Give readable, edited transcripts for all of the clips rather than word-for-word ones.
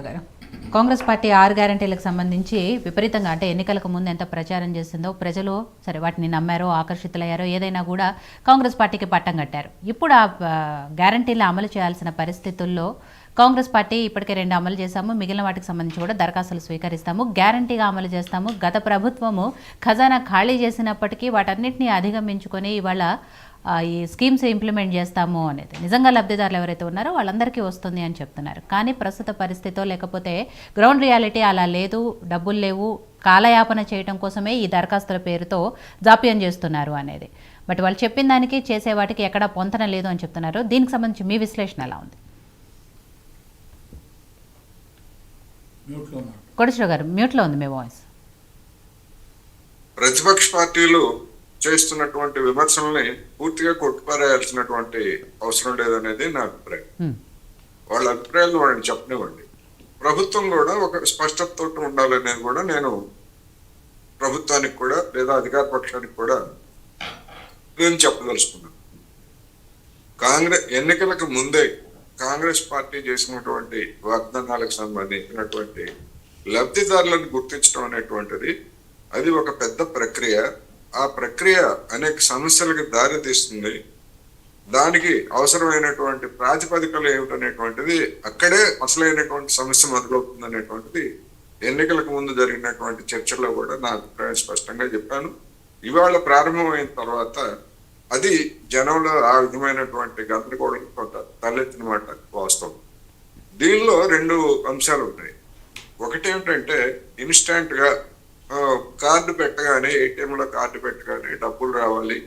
గారు కాంగ్రెస్ పార్టీ 6 గ్యారంటీలకు సంబంధించి విపరీతంగా అంటే ఎన్నికలకు ముందు ఎంత ప్రచారం చేస్తుందో ప్రజలు సరే వాటిని నమ్మారో ఆకర్షితులయ్యారో ఏదైనా కూడా కాంగ్రెస్ పార్టీకి పట్టం కట్టారు. ఇప్పుడు ఆ గ్యారంటీలు అమలు చేయాల్సిన పరిస్థితుల్లో కాంగ్రెస్ పార్టీ ఇప్పటికే 2 అమలు చేశాము, మిగిలిన వాటికి సంబంధించి కూడా దరఖాస్తులు స్వీకరిస్తాము, గ్యారంటీగా అమలు చేస్తాము. గత ప్రభుత్వము ఖజానా ఖాళీ చేసినప్పటికీ వాటన్నిటిని అధిగమించుకొని ఇవాళ ఈ స్కీమ్స్ ఇంప్లిమెంట్ చేస్తాము అనేది నిజంగా లబ్ధిదారులు ఎవరైతే ఉన్నారో వాళ్ళందరికీ వస్తుంది అని చెప్తున్నారు. కానీ ప్రస్తుత పరిస్థితితో లేకపోతే గ్రౌండ్ రియాలిటీ అలా లేదు, డబ్బులు లేవు, కాలయాపన చేయడం కోసమే ఈ దరఖాస్తుల పేరుతో జాప్యం చేస్తున్నారు అనేది. బట్ వాళ్ళు చెప్పిన దానికి చేసే వాటికి ఎక్కడా పొంతన లేదు అని చెప్తున్నారు. దీనికి సంబంధించి మీ విశ్లేషణ ఎలా ఉంది? కోటేశ్వర గారు మ్యూట్లో ఉంది మీ వాయిస్. ప్రతిపక్ష పార్టీలు చేస్తున్నటువంటి విమర్శల్ని పూర్తిగా కొట్టుపారేయాల్సినటువంటి అవసరం లేదనేది నా అభిప్రాయం. వాళ్ళ అభిప్రాయాలు వాళ్ళని చెప్పనివ్వండి. ప్రభుత్వం కూడా ఒక స్పష్టతతో ఉండాలనేది కూడా నేను ప్రభుత్వానికి కూడా లేదా అధికార పక్షానికి కూడా నేను చెప్పదలుచుకున్నాను. ఎన్నికలకు ముందే కాంగ్రెస్ పార్టీ చేసినటువంటి వాగ్దానాలకు సంబంధించినటువంటి లబ్ధిదారులను గుర్తించడం అనేటువంటిది అది ఒక పెద్ద ప్రక్రియ. ఆ ప్రక్రియ అనేక సమస్యలకు దారి తీస్తుంది. దానికి అవసరమైనటువంటి ప్రాతిపదికలు ఏమిటనేటువంటిది అక్కడే అసలైనటువంటి సమస్య మొదలవుతుంది అనేటువంటిది ఎన్నికలకు ముందు జరిగినటువంటి చర్చల్లో కూడా నా అభిప్రాయం స్పష్టంగా చెప్పాను. ఇవాళ ప్రారంభమైన తర్వాత అది జనంలో ఆ విధమైనటువంటి గందరగోళం కొంత తలెత్తిన మాట వాస్తవం. దీనిలో 2 అంశాలు ఉన్నాయి. ఒకటి ఏమిటంటే ఇన్స్టాంట్ గా కార్డు పెట్టగానే ఏటీఎంలో కార్డు పెట్టగానే డబ్బులు రావాలి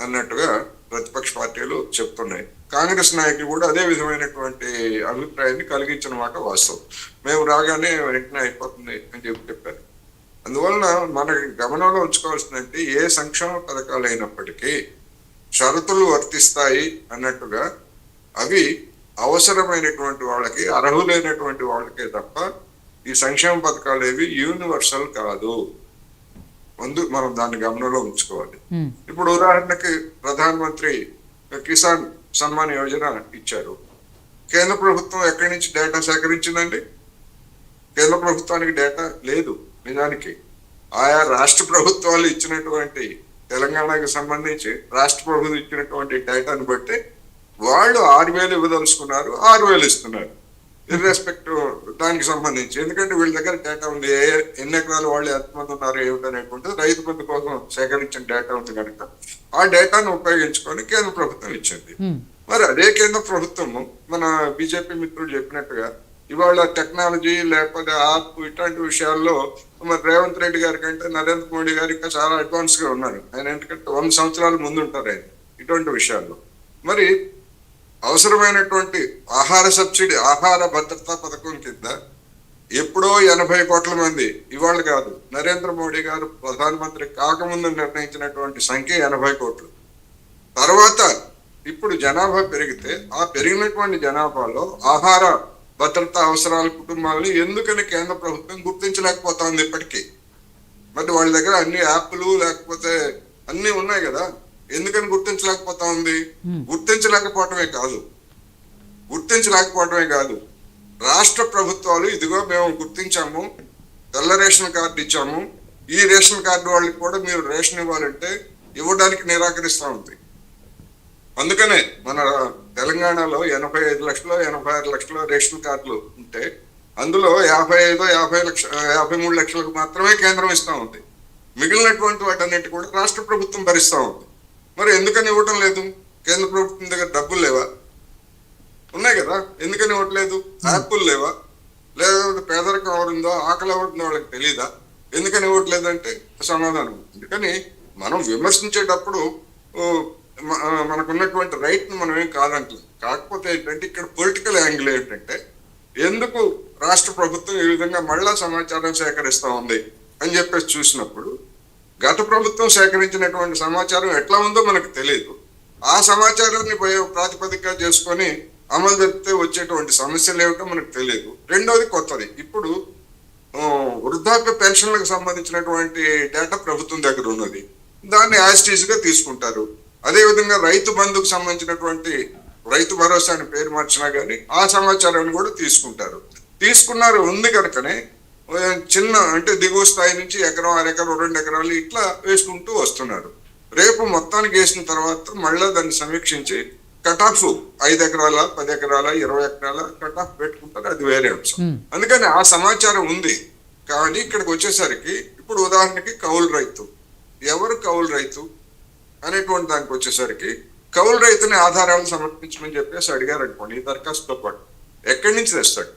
అన్నట్టుగా ప్రతిపక్ష పార్టీలు చెప్తున్నాయి. కాంగ్రెస్ నాయకులు కూడా అదే విధమైనటువంటి అభిప్రాయాన్ని కలిగించిన మాట వాస్తవం. మేము రాగానే వెంటనే అయిపోతుంది అని చెప్పారు. అందువలన మనకి గమనంలో ఉంచుకోవాల్సిందంటే ఏ సంక్షేమ పథకాలు అయినప్పటికీ షరతులు వర్తిస్తాయి అన్నట్టుగా అవి అవసరమైనటువంటి వాళ్ళకి, అర్హులైనటువంటి వాళ్ళకే తప్ప ఈ సంక్షేమ పథకాలు ఏవి యూనివర్సల్ కాదు. ముందు మనం దాన్ని గమనంలో ఉంచుకోవాలి. ఇప్పుడు ఉదాహరణకి ప్రధానమంత్రి కిసాన్ సన్మాన్ యోజన ఇచ్చారు. కేంద్ర ప్రభుత్వం ఎక్కడి నుంచి డేటా సేకరించిందండి? కేంద్ర ప్రభుత్వానికి డేటా లేదు. నిజానికి ఆయా రాష్ట్ర ప్రభుత్వాలు ఇచ్చినటువంటి తెలంగాణకు సంబంధించి రాష్ట్ర ప్రభుత్వం ఇచ్చినటువంటి డేటాను బట్టి వాళ్ళు 6,000 ఇవ్వదలుచుకున్నారు, 6,000 ఇస్తున్నారు ఇర్రెస్పెక్టివ్ దానికి సంబంధించి. ఎందుకంటే వీళ్ళ దగ్గర డేటా ఉంది, ఎన్ని ఎకరాలు వాళ్ళు ఎంతమంది ఉన్నారు ఏమిటనేటువంటిది రైతు బంధు కోసం సేకరించిన డేటా ఉంది కనుక ఆ డేటాను ఉపయోగించుకొని కేంద్ర ప్రభుత్వం ఇచ్చింది. మరి అదే కేంద్ర ప్రభుత్వము మన బీజేపీ మిత్రులు చెప్పినట్టుగా ఇవాళ టెక్నాలజీ లేకపోతే యాప్ ఇట్లాంటి విషయాల్లో మరి రేవంత్ రెడ్డి గారి కంటే నరేంద్ర మోడీ గారు ఇంకా చాలా అడ్వాన్స్ గా ఉన్నారు. ఆయన ఎందుకంటే 100 సంవత్సరాల ముందు ఉంటారు ఆయన ఇటువంటి విషయాల్లో. మరి అవసరమైనటువంటి ఆహార సబ్సిడీ, ఆహార భద్రతా పథకం కింద ఎప్పుడో 80 కోట్ల మంది, ఇవాళ కాదు, నరేంద్ర మోడీ గారు ప్రధానమంత్రి కాకముందు నిర్ణయించినటువంటి సంఖ్య 80 కోట్లు. తర్వాత ఇప్పుడు జనాభా పెరిగితే ఆ పెరిగినటువంటి జనాభాలో ఆహార భద్రతా అవసరాల కుటుంబాలని ఎందుకని కేంద్ర ప్రభుత్వం గుర్తించలేకపోతుంది ఇప్పటికీ? మరి వాళ్ళ దగ్గర అన్ని యాప్లు లేకపోతే అన్ని ఉన్నాయి కదా, ఎందుకని గుర్తించలేకపోతా ఉంది? గుర్తించలేకపోవటమే కాదు రాష్ట్ర ప్రభుత్వాలు ఇదిగో మేము గుర్తించాము, తెల్ల రేషన్ కార్డు ఇచ్చాము, ఈ రేషన్ కార్డు వాళ్ళకి కూడా మీరు రేషన్ ఇవ్వాలంటే ఇవ్వడానికి నిరాకరిస్తూ ఉంది. అందుకనే మన తెలంగాణలో 85 లక్షలు 86 లక్షల రేషన్ కార్డులు ఉంటే అందులో 53 లక్షలకు మాత్రమే కేంద్రం ఇస్తా ఉంది. మిగిలినటువంటి వాటన్నిటి కూడా రాష్ట్ర ప్రభుత్వం భరిస్తూ ఉంది. మరి ఎందుకని ఇవ్వటం లేదు? కేంద్ర ప్రభుత్వం దగ్గర డబ్బులు లేవా? ఉన్నాయి కదా, ఎందుకని ఇవ్వట్లేదు? యాప్లు లేవా? లేకపోతే పేదరికం ఎవరుందో ఆకలి ఎవరుందో వాళ్ళకి తెలీదా? ఎందుకని ఇవ్వట్లేదు అంటే సమాధానం ఉంటుంది. కానీ మనం విమర్శించేటప్పుడు మనకున్నటువంటి రైట్ ను మనం ఏం కాదంటలేదు. కాకపోతే ఏంటంటే ఇక్కడ పొలిటికల్ యాంగిల్ ఏంటంటే ఎందుకు రాష్ట్ర ప్రభుత్వం ఈ విధంగా మళ్ళా సమాచారం సేకరిస్తా ఉంది అని చెప్పేసి చూసినప్పుడు గత ప్రభుత్వం సేకరించినటువంటి సమాచారం ఎట్లా ఉందో మనకు తెలియదు. ఆ సమాచారాన్ని ప్రాతిపదికగా చేసుకొని అమలు జరిపితే వచ్చేటువంటి సమస్యలు ఏమిటో మనకు తెలియదు. రెండోది కొత్తది, ఇప్పుడు వృద్ధాప్య పెన్షన్లకు సంబంధించినటువంటి డేటా ప్రభుత్వం దగ్గర ఉన్నది, దాన్ని యాజ్ ఇట్ ఈజ్ గా తీసుకుంటారు. అదేవిధంగా రైతు బంధుకు సంబంధించినటువంటి రైతు భరోసా అని పేరు మార్చినా కానీ ఆ సమాచారాన్ని కూడా తీసుకుంటారు. తీసుకున్నారు ఉంది కనుకనే చిన్న అంటే దిగువ స్థాయి నుంచి ఎకరం 1/2 ఎకరం 2 ఎకరాలు ఇట్లా వేసుకుంటూ వస్తున్నారు. రేపు మొత్తానికి వేసిన తర్వాత మళ్ళీ దాన్ని సమీక్షించి కట్ ఆఫ్ 5 ఎకరాల 10 ఎకరాల 20 ఎకరాల కట్ ఆఫ్ పెట్టుకుంటారు, అది వేరే అంశం. అందుకని ఆ సమాచారం ఉంది. కానీ ఇక్కడికి వచ్చేసరికి ఇప్పుడు ఉదాహరణకి కౌలు రైతు, ఎవరు కౌలు రైతు అనేటువంటి దానికి వచ్చేసరికి కౌలు రైతుని ఆధారాలు సమర్పించమని చెప్పేసి అడిగారు అనుకోండి, ఈ దరఖాస్తుతో పాటు ఎక్కడి నుంచి తెస్తాడు?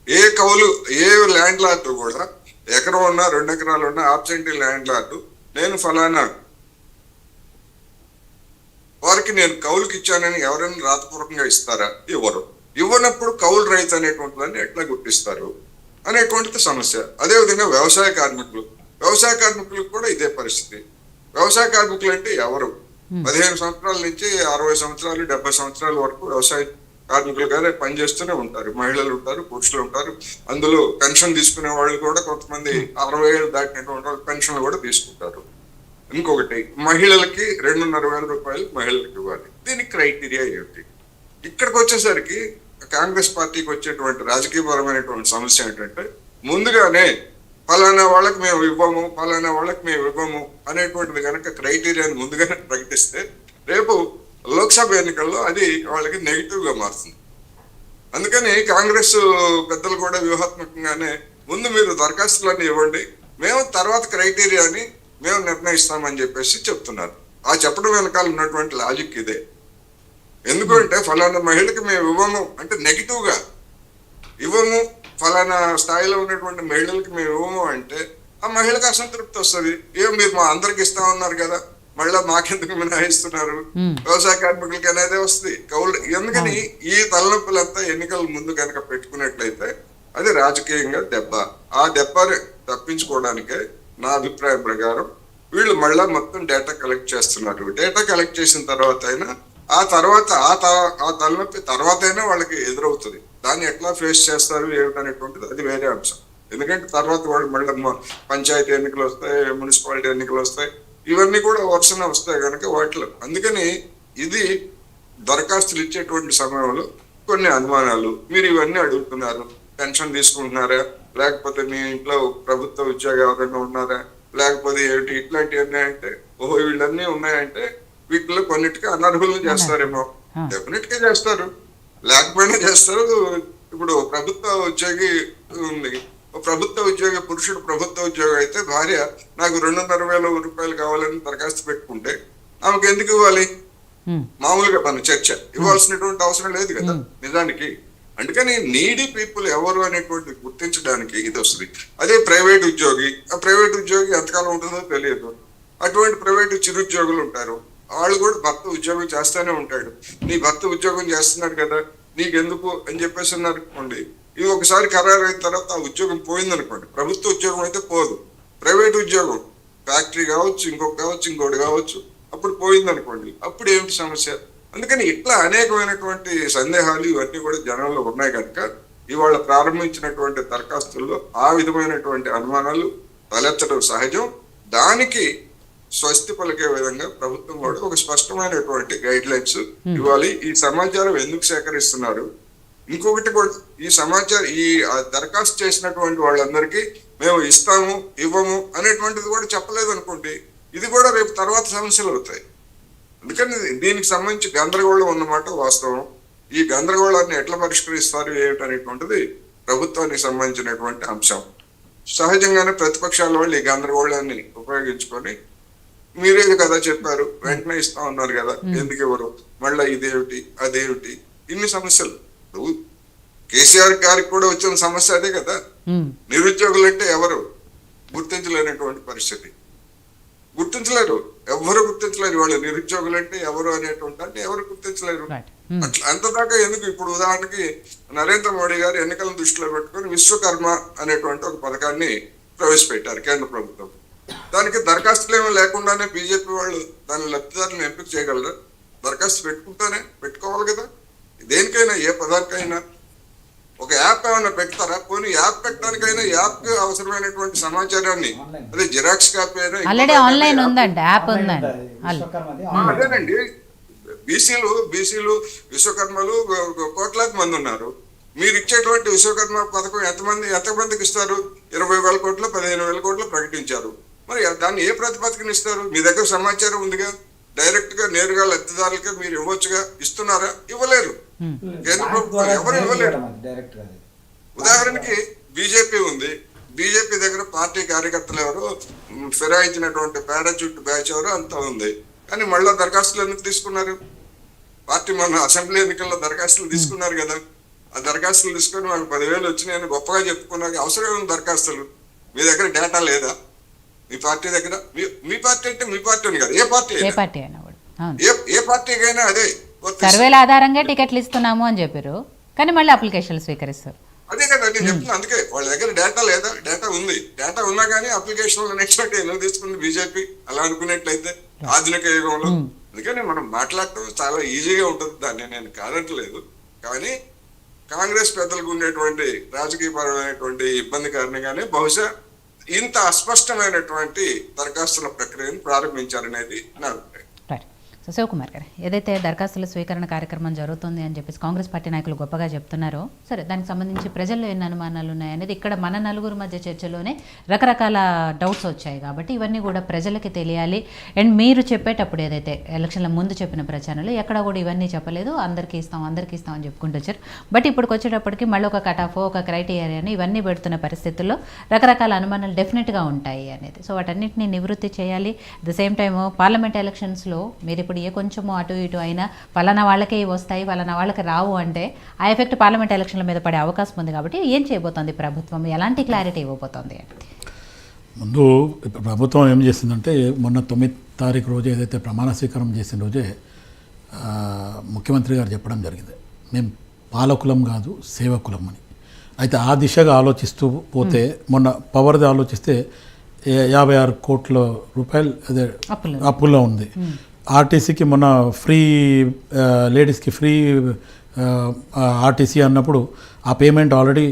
ఏ కౌలు ఏ ల్యాండ్ లార్డ్ కూడా ఎకరం ఉన్నా 2 ఎకరాలు ఉన్నా ఆబ్సెంటీ ల్యాండ్ లార్డ్ నేను ఫలానా వారికి నేను కౌలుకి ఇచ్చానని ఎవరైనా రాతపూర్వకంగా ఇస్తారా? ఇవ్వరు. ఇవ్వనప్పుడు కౌలు రైతు అనేటువంటి దాన్ని ఎట్లా గుర్తిస్తారు అనేటువంటిది సమస్య. అదేవిధంగా వ్యవసాయ కార్మికులకు కూడా ఇదే పరిస్థితి. వ్యవసాయ కార్మికులు అంటే ఎవరు? 15 సంవత్సరాల నుంచి 60 సంవత్సరాలు 70 సంవత్సరాల వరకు వ్యవసాయ కార్మికులుగానే పనిచేస్తూనే ఉంటారు. మహిళలు ఉంటారు, పురుషులు ఉంటారు. అందులో పెన్షన్ తీసుకునే వాళ్ళు కూడా కొంతమంది 60 ఏళ్ళు దాటినటువంటి వాళ్ళు పెన్షన్లు కూడా తీసుకుంటారు. ఇంకొకటి, మహిళలకి 2,500 రూపాయలు మహిళలకు ఇవ్వాలి. దీనికి క్రైటీరియా ఏమిటి? ఇక్కడికి వచ్చేసరికి కాంగ్రెస్ పార్టీకి వచ్చేటువంటి రాజకీయపరమైనటువంటి సమస్య ఏంటంటే, ముందుగానే ఫలానా వాళ్ళకి మేము ఇవ్వము, ఫలానా వాళ్ళకి మేము ఇవ్వము అనేటువంటిది కనుక క్రైటీరియాని ముందుగానే ప్రకటిస్తే రేపు లోక్సభ ఎన్నికల్లో అది వాళ్ళకి నెగిటివ్ గా మారుతుంది. అందుకని కాంగ్రెస్ పెద్దలు కూడా వ్యూహాత్మకంగానే ముందు మీరు దరఖాస్తులన్నీ ఇవ్వండి, మేము తర్వాత క్రైటీరియాని మేము నిర్ణయిస్తామని చెప్పేసి చెప్తున్నారు. ఆ చెప్పడం వెనకాల ఉన్నటువంటి లాజిక్ ఇదే. ఎందుకంటే ఫలానా మహిళకి మేము ఇవ్వము అంటే నెగిటివ్ గా ఇవ్వము, ఫలానా స్థాయిలో ఉన్నటువంటి మహిళలకి మేము ఇవ్వము అంటే ఆ మహిళకు అసంతృప్తి వస్తుంది. మీరు మా అందరికి ఇస్తా ఉన్నారు కదా, మళ్ళా మాకెందుకు మినహాయిస్తున్నారు? వ్యవసాయ కార్మికులకి అనేది వస్తుంది కౌలు. ఎందుకని ఈ తలనొప్పులంతా ఎన్నికల ముందు కనుక పెట్టుకున్నట్లయితే అది రాజకీయంగా దెబ్బ. ఆ దెబ్బని తప్పించుకోవడానికే నా అభిప్రాయం ప్రకారం వీళ్ళు మళ్ళా మొత్తం డేటా కలెక్ట్ చేస్తున్నారు. డేటా కలెక్ట్ చేసిన తర్వాత అయినా ఆ తలనొప్పి తర్వాత అయినా వాళ్ళకి ఎదురవుతుంది. దాన్ని ఎట్లా ఫేస్ చేస్తారు ఏమిటనేటువంటిది అది వేరే అంశం. ఎందుకంటే తర్వాత వాళ్ళు మళ్ళీ పంచాయతీ ఎన్నికలు వస్తాయి, మున్సిపాలిటీ ఎన్నికలు వస్తాయి, ఇవన్నీ కూడా వరుసన వస్తాయి కనుక వాటిలో. అందుకని ఇది దరఖాస్తులు ఇచ్చేటువంటి సమయంలో కొన్ని అనుమానాలు. మీరు ఇవన్నీ అడుగుతున్నారు, పెన్షన్ తీసుకుంటున్నారా, లేకపోతే మీ ఇంట్లో ప్రభుత్వ ఉద్యోగం ఎవరైనా ఉన్నారా, లేకపోతే ఏమిటి ఇట్లాంటివన్నీ అంటే ఓహో వీళ్ళన్నీ ఉన్నాయంటే వీటిలో కొన్నిటికి అనర్హులను చేస్తారేమో. డెఫినెట్ గా చేస్తారు, లేకపోయినా చేస్తారు. ఇప్పుడు ప్రభుత్వ ఉద్యోగి ఉంది, ప్రభుత్వ ఉద్యోగి పురుషుడు ప్రభుత్వ ఉద్యోగి అయితే భార్య నాకు 2,500 రూపాయలు కావాలని దరఖాస్తు పెట్టుకుంటే ఆమెకు ఎందుకు ఇవ్వాలి? మామూలుగా మన చర్చ ఇవ్వాల్సినటువంటి అవసరం లేదు కదా నిజానికి. అందుకని నీడీ పీపుల్ ఎవరు అనేటువంటి గుర్తించడానికి ఇది వస్తుంది. అదే ప్రైవేట్ ఉద్యోగి, ఆ ప్రైవేట్ ఉద్యోగి ఎంతకాలం ఉంటుందో తెలియదు. అటువంటి ప్రైవేట్ చిరుద్యోగులు ఉంటారు, వాళ్ళు కూడా భర్త ఉద్యోగం చేస్తానే ఉంటాడు. నీ భర్త ఉద్యోగం చేస్తున్నాడు కదా నీకెందుకు అని చెప్పేసి ఉన్నారు అనుకోండి. ఇది ఒకసారి ఖరారు అయిన తర్వాత ఆ ఉద్యోగం పోయిందనుకోండి, ప్రభుత్వ ఉద్యోగం అయితే పోదు, ప్రైవేట్ ఉద్యోగం ఫ్యాక్టరీ కావచ్చు, ఇంకోటి కావచ్చు, అప్పుడు పోయిందనుకోండి, అప్పుడు ఏమిటి సమస్య? అందుకని ఇట్లా అనేకమైనటువంటి సందేహాలు ఇవన్నీ కూడా జనంలో ఉన్నాయి కనుక ఇవాళ ప్రారంభించినటువంటి దరఖాస్తుల్లో ఆ విధమైనటువంటి అనుమానాలు తలెత్తడం సహజం. దానికి స్వస్తి పలికే విధంగా ప్రభుత్వం కూడా ఒక స్పష్టమైనటువంటి గైడ్ లైన్స్ ఇవ్వాలి. ఈ సమాచారం ఎందుకు సేకరిస్తున్నారు, ఇంకొకటి కూడా ఈ సమాచారం ఈ దరఖాస్తు చేసినటువంటి వాళ్ళందరికీ మేము ఇస్తాము ఇవ్వము అనేటువంటిది కూడా చెప్పలేదు అనుకోండి, ఇది కూడా రేపు తర్వాత సమస్యలు అవుతాయి. అందుకని దీనికి సంబంధించి గందరగోళం ఉన్నమాట వాస్తవం. ఈ గందరగోళాన్ని ఎట్లా పరిష్కరిస్తారు ఏమిటనేటువంటిది ప్రభుత్వానికి సంబంధించినటువంటి అంశం. సహజంగానే ప్రతిపక్షాల వాళ్ళు ఈ గందరగోళాన్ని ఉపయోగించుకొని మీరే కదా చెప్పారు, వెంటనే ఇస్తా ఉన్నారు కదా, ఎందుకు ఎవరు మళ్ళా ఇదేమిటి అదేమిటి ఇన్ని సమస్యలు. కేసీఆర్ గారికి కూడా వచ్చిన సమస్య అదే కదా, నిరుద్యోగులు అంటే ఎవరు గుర్తించలేనటువంటి పరిస్థితి. గుర్తించలేరు, ఎవరు గుర్తించలేరు. వాళ్ళు నిరుద్యోగులు అంటే ఎవరు అనేటువంటి ఎవరు గుర్తించలేరు. అట్లా అంతదాకా ఎందుకు? ఇప్పుడు ఉదాహరణకి నరేంద్ర మోడీ గారు ఎన్నికలను దృష్టిలో పెట్టుకొని విశ్వకర్మ అనేటువంటి ఒక పథకాన్ని ప్రవేశపెట్టారు కేంద్ర ప్రభుత్వం. దానికి దరఖాస్తులు ఏమీ లేకుండానే బీజేపీ వాళ్ళు దాని లబ్ధిదారులను ఎంపిక చేయగలరా? దరఖాస్తు పెట్టుకోవాలి కదా. దేనికైనా ఏ పదానికైనా ఒక యాప్ ఏమైనా పెడతారా? పోనీ యాప్ పెట్టడానికైనా యాప్ కి అవసరమైనటువంటి సమాచారాన్ని అదే జిరాక్స్ కాపీ అయినా అదేనండి. బీసీలు విశ్వకర్మలు కోట్లాది మంది ఉన్నారు. మీరు ఇచ్చేటువంటి విశ్వకర్మ పథకం ఎంతమందికి ఇస్తారు? 20,000 కోట్లు 15,000 కోట్లు ప్రకటించారు. మరి దాన్ని ఏ ప్రాతిపదికన ఇస్తారు? మీ దగ్గర సమాచారం ఉందిగా, డైరెక్ట్ గా నేరుగా లబ్ధిదారులకే మీరు ఇవ్వచ్చుగా. ఇస్తున్నారా? ఇవ్వలేరు. కేంద్ర ప్రభుత్వం ఎవరు ఇవ్వలేరు. ఉదాహరణకి బీజేపీ ఉంది, బీజేపీ దగ్గర పార్టీ కార్యకర్తలు ఎవరు ఫిరాయించినటువంటి పారాచూట్ బ్యాచ్ ఎవరు అంతా ఉంది. కానీ మళ్ళా దరఖాస్తులు ఎందుకు తీసుకున్నారు? పార్టీ మన అసెంబ్లీ ఎన్నికల్లో దరఖాస్తులు తీసుకున్నారు కదా. ఆ దరఖాస్తులు తీసుకొని వాళ్ళకి 10,000 వచ్చినాయని గొప్పగా చెప్పుకున్నారు. అవసరమైన దరఖాస్తులు మీ దగ్గర డేటా లేదా? మీ పార్టీ దగ్గర మీ పార్టీ అంటే మీ పార్టీ అని కాదు, ఏ పార్టీ ఏ పార్టీ అయినా కూడా అవును. ఏ పార్టీకైనా అదే సర్వేల ఆధారంగా టికెట్లు ఇస్తున్నాము అని చెప్పారు, కానీ మళ్ళీ అప్లికేషన్లు స్వీకరిస్తారు. అదే కదా నేను చెప్తున్నా. అందుకే వాళ్ళ దగ్గర డేటా లేదా? డేటా ఉంది. డేటా ఉన్నా కానీ అప్లికేషన్లు అనేటువంటి ఎందుకు తీసుకుంది బీజేపీ అలా అనుకున్నట్లయితే ఆధునిక యుగంలో? అందుకని మనం మాట్లాడటం చాలా ఈజీగా ఉంటుంది, దాన్ని నేను కాదట్లేదు. కానీ కాంగ్రెస్ పెద్దలకు ఉండేటువంటి రాజకీయపరమైనటువంటి ఇబ్బంది కారణంగానే బహుశా ఇంత అస్పష్టమైనటువంటి దరఖాస్తుల ప్రక్రియను ప్రారంభించారనేది నా అభిప్రాయం. రైట్. సో శివకుమార్ గారు, ఏదైతే దరఖాస్తుల స్వీకరణ కార్యక్రమం జరుగుతుంది అని చెప్పేసి కాంగ్రెస్ పార్టీ నాయకులు గొప్పగా చెప్తున్నారో, సరే దానికి సంబంధించి ప్రజల్లో ఎన్ని అనుమానాలు ఉన్నాయనేది ఇక్కడ మన నలుగురు మధ్య చర్చలోనే రకరకాల డౌట్స్ వచ్చాయి. కాబట్టి ఇవన్నీ కూడా ప్రజలకి తెలియాలి. అండ్ మీరు చెప్పేటప్పుడు ఏదైతే ఎలక్షన్ల ముందు చెప్పిన ప్రచారంలో ఎక్కడ కూడా ఇవన్నీ చెప్పలేదు, అందరికీ ఇస్తాం అని చెప్పుకుంటూ వచ్చారు. బట్ ఇప్పుడు వచ్చేటప్పటికి మళ్ళీ ఒక కట్ ఆఫ్, ఒక క్రైటీరియాని ఇవన్నీ పెడుతున్న పరిస్థితుల్లో రకరకాల అనుమానాలు డెఫినెట్గా ఉంటాయి అనేది. సో వాటన్నిటిని నివృత్తి చేయాలి. At the same time parliament ఎలక్షన్స్లో మీరు ఇప్పుడు ఏ కొంచెము అటు ఇటు అయినా పలానా వాళ్ళకే వస్తాయి, పలానా వాళ్ళకి రావు అంటే ఆ ఎఫెక్ట్ పార్లమెంట్ ఎలక్షన్ల మీద పడే అవకాశం ఉంది. కాబట్టి ఏం చేయబోతోంది ప్రభుత్వం, ఎలాంటి క్లారిటీ ఇవ్వబోతోంది అనేది? ముందు ప్రభుత్వం ఏం చేసిందంటే మొన్న 9వ తారీఖు రోజు ఏదైతే ప్రమాణ స్వీకారం చేసిన రోజే ముఖ్యమంత్రి గారు చెప్పడం జరిగింది, మేము పాలకులం కాదు సేవకులం అని. అయితే ఆ దిశగా ఆలోచిస్తూ పోతే మొన్న పవర్ది ఆలోచిస్తే 56 కోట్ల రూపాయలు అదే అప్పుల్లో ఉంది. ఆర్టీసీకి మొన్న ఫ్రీ లేడీస్కి ఫ్రీ ఆర్టీసీ అన్నప్పుడు ఆ పేమెంట్ ఆల్రెడీ